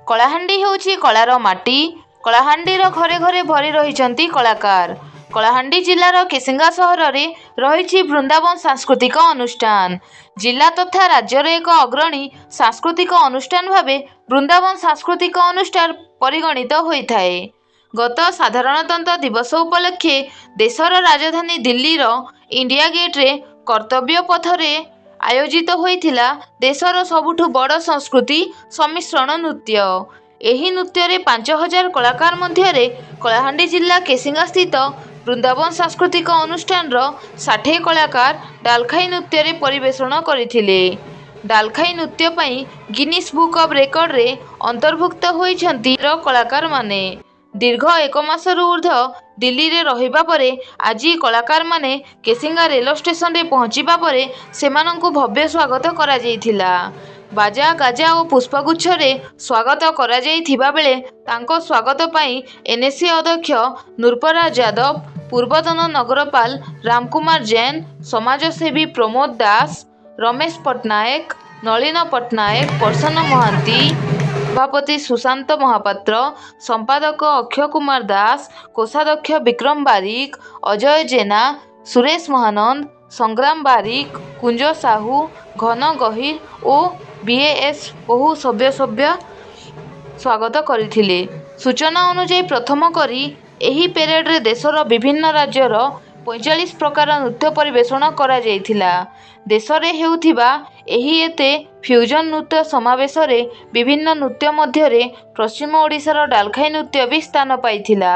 କଳାହାଣ୍ଡି ହେଉଛି କଳାର ମାଟି। କଳାହାଣ୍ଡିର ଘରେ ଘରେ ଭରି ରହିଛନ୍ତି କଳାକାର। କଳାହାଣ୍ଡି ଜିଲ୍ଲାର କେସିଙ୍ଗା ସହରରେ ରହିଛି ବୃନ୍ଦାବନ ସାଂସ୍କୃତିକ ଅନୁଷ୍ଠାନ। ଜିଲ୍ଲା ତଥା ରାଜ୍ୟର ଏକ ଅଗ୍ରଣୀ ସାଂସ୍କୃତିକ ଅନୁଷ୍ଠାନ ଭାବେ ବୃନ୍ଦାବନ ସାଂସ୍କୃତିକ ଅନୁଷ୍ଠାନ ପରିଗଣିତ ହୋଇଥାଏ। ଗତ ସାଧାରଣତନ୍ତ୍ର ଦିବସ ଉପଲକ୍ଷେ ଦେଶର ରାଜଧାନୀ ଦିଲ୍ଲୀର ଇଣ୍ଡିଆ ଗେଟ୍ରେ କର୍ତ୍ତବ୍ୟ ପଥରେ ଆୟୋଜିତ ହୋଇଥିଲା ଦେଶର ସବୁଠୁ ବଡ଼ ସଂସ୍କୃତି ସମ୍ମିଶ୍ରଣ ନୃତ୍ୟ। ଏହି ନୃତ୍ୟରେ 5,000 କଳାକାର ମଧ୍ୟରେ କଳାହାଣ୍ଡି ଜିଲ୍ଲା କେସିଙ୍ଗା ସ୍ଥିତ ବୃନ୍ଦାବନ ସାଂସ୍କୃତିକ ଅନୁଷ୍ଠାନର 60 କଳାକାର ଡାଲଖାଇ ନୃତ୍ୟରେ ପରିବେଷଣ କରିଥିଲେ। ଡାଲଖାଇ ନୃତ୍ୟ ପାଇଁ ଗିନିସ୍ ବୁକ୍ ଅଫ୍ ରେକର୍ଡରେ ଅନ୍ତର୍ଭୁକ୍ତ ହୋଇଛନ୍ତି କଳାକାରମାନେ। ଦୀର୍ଘ 1 ମାସରୁ ଉର୍ଦ୍ଧ୍ୱ ଦିଲ୍ଲୀରେ ରହିବା ପରେ ଆଜି କଳାକାରମାନେ କେସିଙ୍ଗା ରେଳ ଷ୍ଟେସନରେ ପହଞ୍ଚିବା ପରେ ସେମାନଙ୍କୁ ଭବ୍ୟ ସ୍ୱାଗତ କରାଯାଇଥିଲା। ବାଜା ଗାଜା ଓ ପୁଷ୍ପଗୁଚ୍ଛରେ ସ୍ୱାଗତ କରାଯାଇଥିବା ବେଳେ ତାଙ୍କ ସ୍ୱାଗତ ପାଇଁ ଏନ୍ଏସି ଅଧ୍ୟକ୍ଷ ନୃପରାଜ ଯାଦବ, ପୂର୍ବତନ ନଗରପାଳ ରାମକୁମାର ଜୈନ, ସମାଜସେବୀ ପ୍ରମୋଦ ଦାସ, ରମେଶ ପଟ୍ଟନାୟକ, ନଳିନ ପଟ୍ଟନାୟକ, ପ୍ରସନ୍ନ ମହାନ୍ତି, ସଭାପତି ସୁଶାନ୍ତ ମହାପାତ୍ର, ସମ୍ପାଦକ ଅକ୍ଷୟ କୁମାର ଦାସ, କୋଷାଧ୍ୟକ୍ଷ ବିକ୍ରମ ବାରିକ, ଅଜୟ ଜେନା, ସୁରେଶ ମହାନନ୍ଦ, ସଂଗ୍ରାମ ବାରିକ, କୁଞ୍ଜ ସାହୁ, ଘନ ଗହିର ଓ ବିଏଏସ୍ ବହୁ ସଭ୍ୟ ସ୍ୱାଗତ କରିଥିଲେ। ସୂଚନା ଅନୁଯାୟୀ ପ୍ରଥମ କରି ଏହି ପେରେଡରେ ଦେଶର ବିଭିନ୍ନ ରାଜ୍ୟର 45 ପ୍ରକାର ନୃତ୍ୟ ପରିବେଷଣ କରାଯାଇଥିଲା। ଦେଶରେ ହେଉଥିବା ଏହି ଏତେ ଫ୍ୟୁଜନ୍ ନୃତ୍ୟ ସମାବେଶରେ ବିଭିନ୍ନ ନୃତ୍ୟ ମଧ୍ୟରେ ପଶ୍ଚିମ ଓଡ଼ିଶାର ଡାଲଖାଇ ନୃତ୍ୟ ବି ସ୍ଥାନ ପାଇଥିଲା।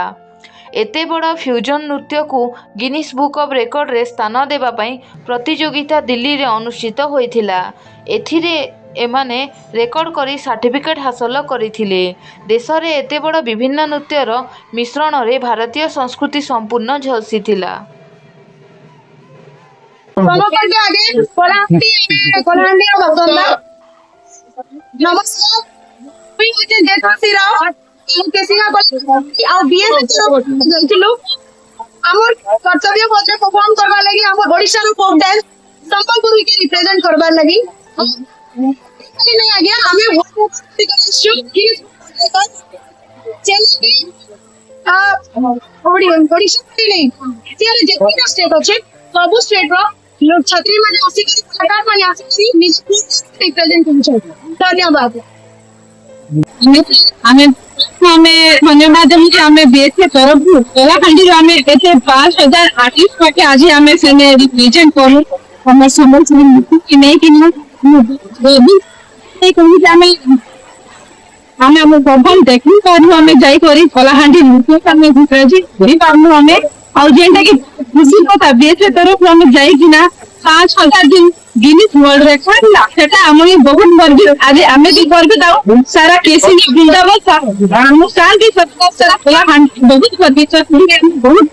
ଏତେ ବଡ଼ ଫ୍ୟୁଜନ୍ ନୃତ୍ୟକୁ ଗିନିସ୍ ବୁକ୍ ଅଫ୍ ରେକର୍ଡରେ ସ୍ଥାନ ଦେବା ପାଇଁ ପ୍ରତିଯୋଗିତା ଦିଲ୍ଲୀରେ ଅନୁଷ୍ଠିତ ହୋଇଥିଲା। ଏଥିରେ ଏମାନେ ରେକର୍ଡ କରି ସାର୍ଟିଫିକେଟ୍ ହାସଲ କରିଥିଲେ। ଦେଶରେ ଏତେ ବଡ଼ ବିଭିନ୍ନ ନୃତ୍ୟର ମିଶ୍ରଣରେ ଭାରତୀୟ ସଂସ୍କୃତି ସମ୍ପୂର୍ଣ୍ଣ ଝଲସିଥିଲା। कर्तव्य पत्र परफॉर्म करवा लगी ओडिशा रो फोक डांस संबलपुर के रिप्रेजेंट करवा लगी नहीं आ गया हमें ओडिशा नहीं तेरे जेतिका स्टेट अछि सब स्टेट रो लोग छात्री माने आसी कलाकार माने आसी निष्ठुर रिप्रेजेंट करछन। धन्यवाद। हमें धन्यवाद देमुचे हमें बीएसए तरफ कलाहांडी हमें एते 5,000 आर्टिस्ट पाके आज हमें सेने रिप्रेजेंट करू हमर समझ में कि नहीं कि कहू जे हमें हम परफॉर्म देखि पारू हमें जाई करी कलाहांडी नृत्य हमें गुजराजी करी पारू हमें और जेंटा कि खुशी पता बीएसए तरफ हमें जाई कि ना 5,000 दिन गिनीज वर्ल्ड रेकॉर्ड ला सेटा हमें बहुत गर्व आज हमें भी गर्व दाও सारा केसिंग वृंदावन अनुष्ठान की सबको सारा कलाहांडी बहुत गर्वित बहुत